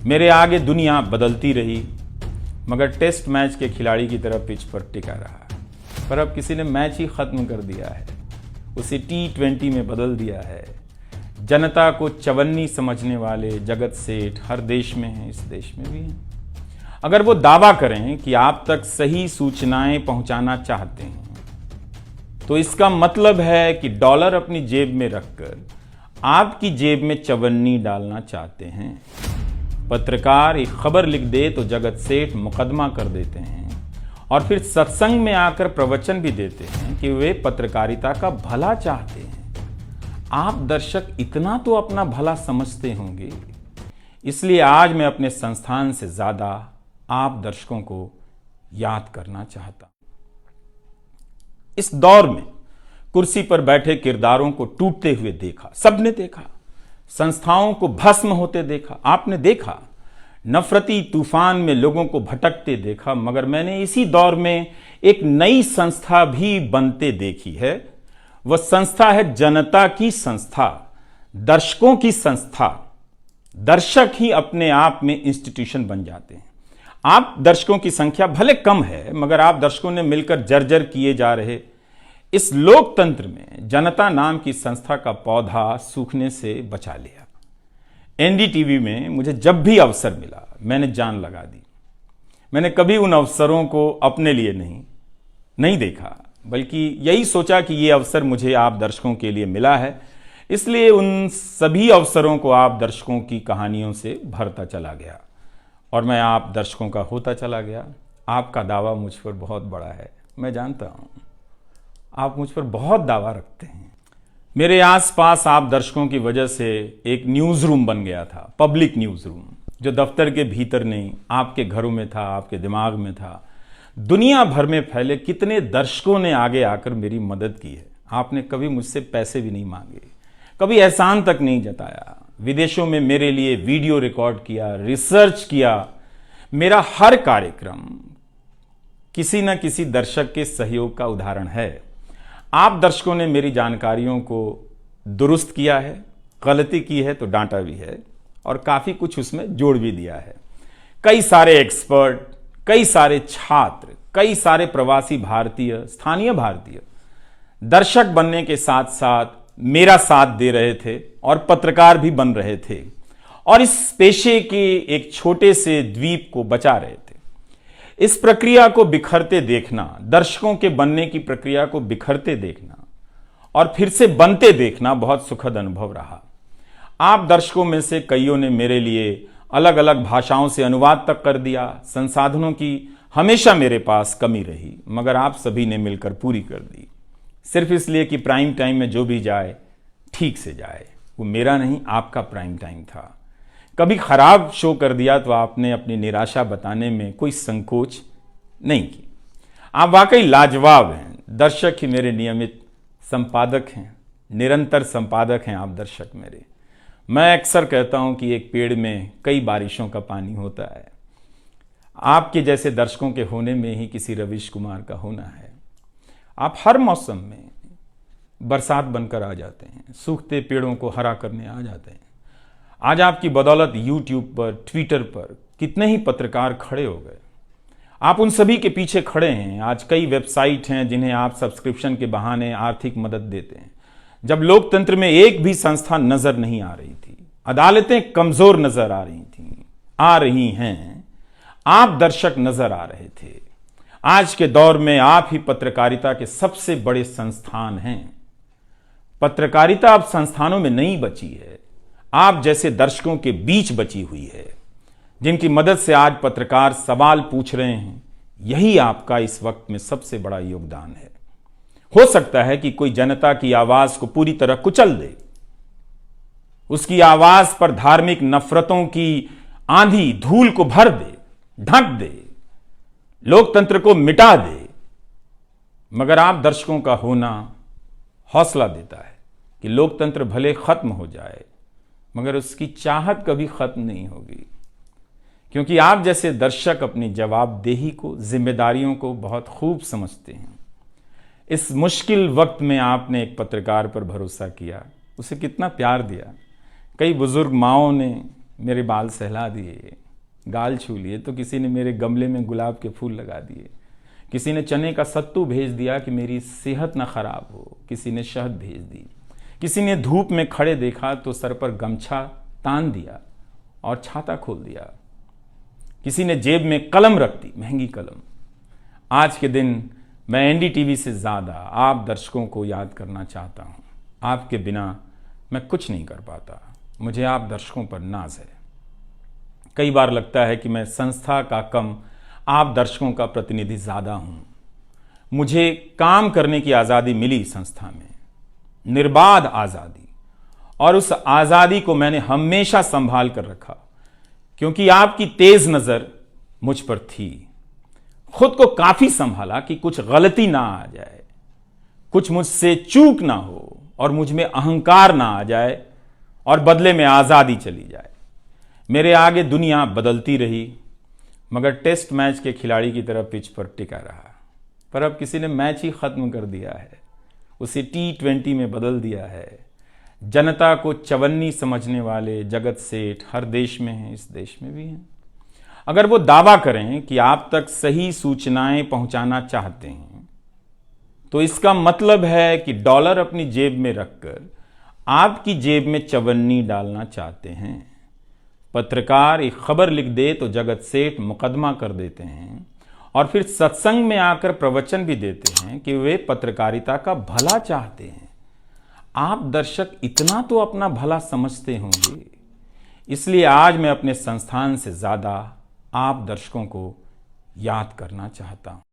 मेरे आगे दुनिया बदलती रही, मगर टेस्ट मैच के खिलाड़ी की तरह पिच पर टिका रहा। पर अब किसी ने मैच ही खत्म कर दिया है, उसे T20 में बदल दिया है। जनता को चवन्नी समझने वाले जगत सेठ हर देश में हैं, इस देश में भी हैं। अगर वो दावा करें कि आप तक सही सूचनाएं पहुंचाना चाहते हैं, तो इसका मतलब है कि डॉलर अपनी जेब में रखकर आपकी जेब में चवन्नी डालना चाहते हैं। पत्रकार एक खबर लिख दे तो जगत सेठ मुकदमा कर देते हैं और फिर सत्संग में आकर प्रवचन भी देते हैं कि वे पत्रकारिता का भला चाहते हैं। आप दर्शक इतना तो अपना भला समझते होंगे, इसलिए आज मैं अपने संस्थान से ज्यादा आप दर्शकों को याद करना चाहता हूं। इस दौर में कुर्सी पर बैठे किरदारों को टूटते हुए देखा, सबने देखा। संस्थाओं को भस्म होते देखा, आपने देखा। नफरती तूफान में लोगों को भटकते देखा, मगर मैंने इसी दौर में एक नई संस्था भी बनते देखी है। वह संस्था है जनता की संस्था, दर्शकों की संस्था। दर्शक ही अपने आप में इंस्टीट्यूशन बन जाते हैं। आप दर्शकों की संख्या भले कम है, मगर आप दर्शकों ने मिलकर जर्जर किए जा रहे इस लोकतंत्र में जनता नाम की संस्था का पौधा सूखने से बचा लिया। एनडीटीवी में मुझे जब भी अवसर मिला, मैंने जान लगा दी। मैंने कभी उन अवसरों को अपने लिए नहीं देखा, बल्कि यही सोचा कि ये अवसर मुझे आप दर्शकों के लिए मिला है, इसलिए उन सभी अवसरों को आप दर्शकों की कहानियों से भरता चला गया और मैं आप दर्शकों का होता चला गया। आपका दावा मुझ पर बहुत बड़ा है, मैं जानता हूं। आप मुझ पर बहुत दावा रखते हैं। मेरे आसपास आप दर्शकों की वजह से एक न्यूज रूम बन गया था, पब्लिक न्यूज रूम, जो दफ्तर के भीतर नहीं, आपके घरों में था, आपके दिमाग में था। दुनिया भर में फैले कितने दर्शकों ने आगे आकर मेरी मदद की है। आपने कभी मुझसे पैसे भी नहीं मांगे, कभी एहसान तक नहीं जताया। विदेशों में मेरे लिए वीडियो रिकॉर्ड किया, रिसर्च किया। मेरा हर कार्यक्रम किसी न किसी दर्शक के सहयोग का उदाहरण है। आप दर्शकों ने मेरी जानकारियों को दुरुस्त किया है, गलती की है तो डांटा भी है और काफी कुछ उसमें जोड़ भी दिया है। कई सारे एक्सपर्ट, कई सारे छात्र, कई सारे प्रवासी भारतीय, स्थानीय भारतीय दर्शक बनने के साथ साथ मेरा साथ दे रहे थे और पत्रकार भी बन रहे थे और इस पेशे के एक छोटे से द्वीप को बचा रहे थे। इस प्रक्रिया को बिखरते देखना, दर्शकों के बनने की प्रक्रिया को बिखरते देखना और फिर से बनते देखना बहुत सुखद अनुभव रहा। आप दर्शकों में से कईयों ने मेरे लिए अलग अलग भाषाओं से अनुवाद तक कर दिया। संसाधनों की हमेशा मेरे पास कमी रही, मगर आप सभी ने मिलकर पूरी कर दी, सिर्फ इसलिए कि प्राइम टाइम में जो भी जाए ठीक से जाए। वो मेरा नहीं, आपका प्राइम टाइम था। कभी खराब शो कर दिया तो आपने अपनी निराशा बताने में कोई संकोच नहीं की। आप वाकई लाजवाब हैं। दर्शक ही मेरे नियमित संपादक हैं, निरंतर संपादक हैं आप दर्शक मेरे। मैं अक्सर कहता हूं कि एक पेड़ में कई बारिशों का पानी होता है। आपके जैसे दर्शकों के होने में ही किसी रवीश कुमार का होना है। आप हर मौसम में बरसात बनकर आ जाते हैं, सूखते पेड़ों को हरा करने आ जाते हैं। आज आपकी बदौलत यूट्यूब पर, ट्विटर पर कितने ही पत्रकार खड़े हो गए। आप उन सभी के पीछे खड़े हैं। आज कई वेबसाइट हैं जिन्हें आप सब्सक्रिप्शन के बहाने आर्थिक मदद देते हैं। जब लोकतंत्र में एक भी संस्था नजर नहीं आ रही थी, अदालतें कमजोर नजर आ रही थी, आ रही हैं, आप दर्शक नजर आ रहे थे। आज के दौर में आप ही पत्रकारिता के सबसे बड़े संस्थान हैं। पत्रकारिता अब संस्थानों में नहीं बची है, आप जैसे दर्शकों के बीच बची हुई है, जिनकी मदद से आज पत्रकार सवाल पूछ रहे हैं। यही आपका इस वक्त में सबसे बड़ा योगदान है। हो सकता है कि कोई जनता की आवाज को पूरी तरह कुचल दे, उसकी आवाज पर धार्मिक नफरतों की आंधी धूल को भर दे, ढक दे, लोकतंत्र को मिटा दे, मगर आप दर्शकों का होना हौसला देता है कि लोकतंत्र भले खत्म हो जाए, मगर उसकी चाहत कभी खत्म नहीं होगी, क्योंकि आप जैसे दर्शक अपनी जवाबदेही को, जिम्मेदारियों को बहुत खूब समझते हैं। इस मुश्किल वक्त में आपने एक पत्रकार पर भरोसा किया, उसे कितना प्यार दिया। कई बुजुर्ग माओं ने मेरे बाल सहला दिए, गाल छू लिए तो किसी ने मेरे गमले में गुलाब के फूल लगा दिए, किसी ने चने का सत्तू भेज दिया कि मेरी सेहत ना खराब हो, किसी ने शहद भेज दी, किसी ने धूप में खड़े देखा तो सर पर गमछा तान दिया और छाता खोल दिया, किसी ने जेब में कलम रख दी, महंगी कलम। आज के दिन मैं एनडीटीवी से ज़्यादा आप दर्शकों को याद करना चाहता हूँ। आपके बिना मैं कुछ नहीं कर पाता। मुझे आप दर्शकों पर नाज है। कई बार लगता है कि मैं संस्था का कम आप दर्शकों का प्रतिनिधि ज़्यादा हूँ। मुझे काम करने की आज़ादी मिली संस्था में, निर्बाध आज़ादी, और उस आज़ादी को मैंने हमेशा संभाल कर रखा क्योंकि आपकी तेज नज़र मुझ पर थी। खुद को काफी संभाला कि कुछ गलती ना आ जाए, कुछ मुझसे चूक ना हो और मुझ में अहंकार ना आ जाए और बदले में आज़ादी चली जाए। मेरे आगे दुनिया बदलती रही मगर टेस्ट मैच के खिलाड़ी की तरह पिच पर टिका रहा। पर अब किसी ने मैच ही खत्म कर दिया है, उसे T20 में बदल दिया है। जनता को चवन्नी समझने वाले जगत सेठ हर देश में हैं, इस देश में भी हैं। अगर वो दावा करें कि आप तक सही सूचनाएं पहुंचाना चाहते हैं तो इसका मतलब है कि डॉलर अपनी जेब में रखकर आपकी जेब में चवन्नी डालना चाहते हैं। पत्रकार एक खबर लिख दे तो जगत सेठ मुकदमा कर देते हैं और फिर सत्संग में आकर प्रवचन भी देते हैं कि वे पत्रकारिता का भला चाहते हैं। आप दर्शक इतना तो अपना भला समझते होंगे। इसलिए आज मैं अपने संस्थान से ज्यादा आप दर्शकों को याद करना चाहता हूं।